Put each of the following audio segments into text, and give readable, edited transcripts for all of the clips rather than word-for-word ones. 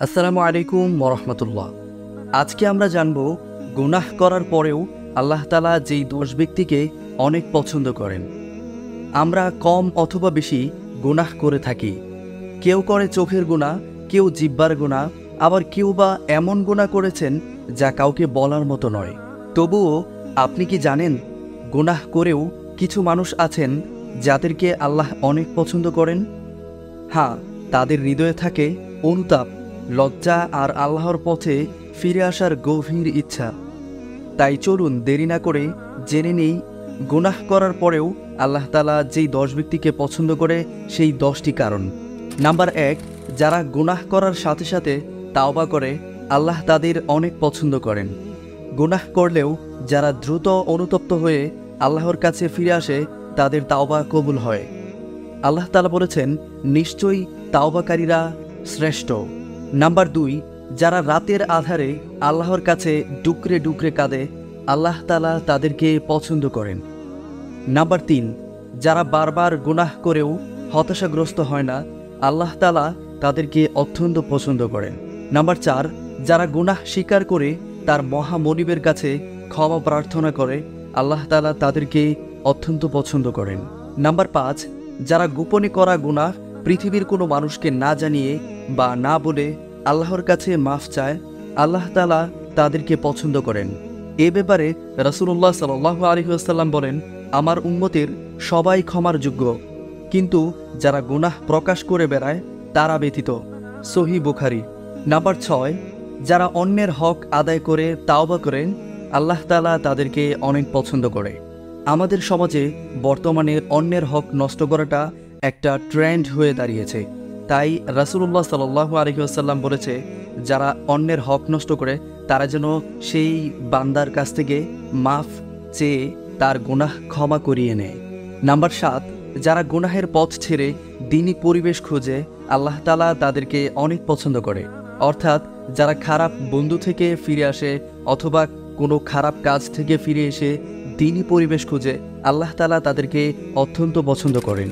আসসালামু আলাইকুম ওরহমতুল্লাহ। আজকে আমরা জানব গুনাহ করার পরেও আল্লাহ তাআলা যেই দোষ ব্যক্তিকে অনেক পছন্দ করেন। আমরা কম অথবা বেশি গুনাহ করে থাকি। কেউ করে চোখের গুনাহ, কেউ জিহ্বার গুনাহ, আবার কেউ বা এমন গুনাহ করেছেন যা কাউকে বলার মতো নয়। তবুও আপনি কি জানেন, গুনাহ করেও কিছু মানুষ আছেন যাদেরকে আল্লাহ অনেক পছন্দ করেন? হ্যাঁ, তাদের হৃদয়ে থাকে অনুতাপ, লজ্জা আর আল্লাহর পথে ফিরে আসার গভীর ইচ্ছা। তাই চলুন দেরি না করে জেনে নেই গুনাহ করার পরেও আল্লাহ তাআলা যেই 10 ব্যক্তিকে পছন্দ করে সেই 10টি কারণ। নাম্বার 1, যারা গুনাহ করার সাথে সাথে তাওবা করে আল্লাহ তাদের অনেক পছন্দ করেন। গুনাহ করলেও যারা দ্রুত অনুতপ্ত হয়ে আল্লাহর কাছে ফিরে আসে তাদের তাওবা কবুল হয়। আল্লাহ তাআলা বলেছেন, নিশ্চয়ই তাওবাকারীরা শ্রেষ্ঠ। নাম্বার 2, যারা রাতের আধারে আল্লাহর কাছে ডুকরে ডুকরে কাঁদে আল্লাহ তাআলা তাদেরকে পছন্দ করেন। নাম্বার 3, যারা বারবার গুনাহ করেও হতাশাগ্রস্ত হয় না আল্লাহ তাআলা তাদেরকে অত্যন্ত পছন্দ করেন। নাম্বার 4, যারা গুনাহ স্বীকার করে তার মহামনিবের কাছে ক্ষমা প্রার্থনা করে আল্লাহ তাআলা তাদেরকে অত্যন্ত পছন্দ করেন। নাম্বার 5, যারা গোপনে করা গুনাহ পৃথিবীর কোনো মানুষকে না জানিয়ে বা না বলে আল্লাহর কাছে মাফ চায় আল্লাহ তাআলা তাদেরকে পছন্দ করেন। এ ব্যাপারে রাসূলুল্লাহ সাল্লাল্লাহু আলাইহি ওয়াসাল্লাম বলেন, আমার উম্মতের সবাই ক্ষমার যোগ্য, কিন্তু যারা গুনাহ প্রকাশ করে বেড়ায় তারা ব্যতীত। সহিহ বুখারী। নাম্বার 6, যারা অন্যের হক আদায় করে তাওবা করেন আল্লাহ তাআলা তাদেরকে অনেক পছন্দ করে। আমাদের সমাজে বর্তমানে অন্যের হক নষ্ট করাটা একটা ট্রেন্ড হয়ে দাঁড়িয়েছে। তাই রাসূলুল্লাহ সাল্লাল্লাহু আলাইহি ওয়াসাল্লাম বলেছে, যারা অন্যের হক নষ্ট করে তারা যেন সেই বান্দার কাছ থেকে মাফ চেয়ে তার গুনাহ ক্ষমা করিয়ে নেয়। নাম্বার 7, যারা গুনাহের পথ ছেড়ে দ্বীনি পরিবেশ খোঁজে আল্লাহ তাআলা তাদেরকে অনেক পছন্দ করে। অর্থাৎ যারা খারাপ বন্ধু থেকে ফিরে আসে অথবা কোনো খারাপ কাজ থেকে ফিরে এসে দ্বীনি পরিবেশ খুঁজে আল্লাহ তাআলা তাদেরকে অত্যন্ত পছন্দ করেন।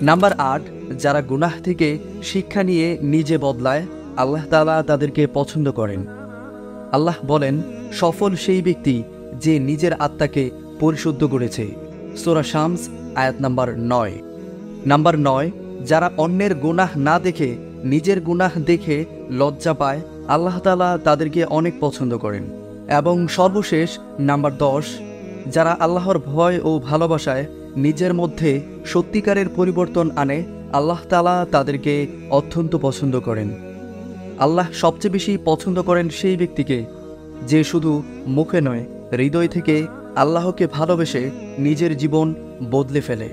নাম্বার 8, যারা গুনাহ থেকে শিক্ষা নিয়ে নিজে বদলায় আল্লাহ তাআলা তাদেরকে পছন্দ করেন। আল্লাহ বলেন, সফল সেই ব্যক্তি যে নিজের আত্মাকে পরিশুদ্ধ করেছে। সূরা শামস আয়াত নাম্বার 9। নাম্বার 9, যারা অন্যের গুনাহ না দেখে নিজের গুনাহ দেখে লজ্জা পায় আল্লাহ তাআলা তাদেরকে অনেক পছন্দ করেন। এবং সর্বশেষ নাম্বার 10, যারা আল্লাহর ভয় ও ভালোবাসায় নিজের মধ্যে সত্যিকারের পরিবর্তন আনে আল্লাহ তাআলা তাদেরকে অত্যন্ত পছন্দ করেন। আল্লাহ সবচেয়ে বেশি পছন্দ করেন সেই ব্যক্তিকে যে শুধু মুখে নয়, হৃদয় থেকে আল্লাহকে ভালোবেসে নিজের জীবন বদলে ফেলে।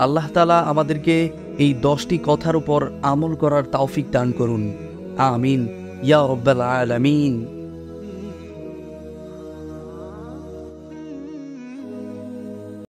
আল্লাহ তাআলা আমাদেরকে এই 10টি কথার উপর আমল করার তৌফিক দান করুন। আমিন ইয়া রাব্বাল আলামিন।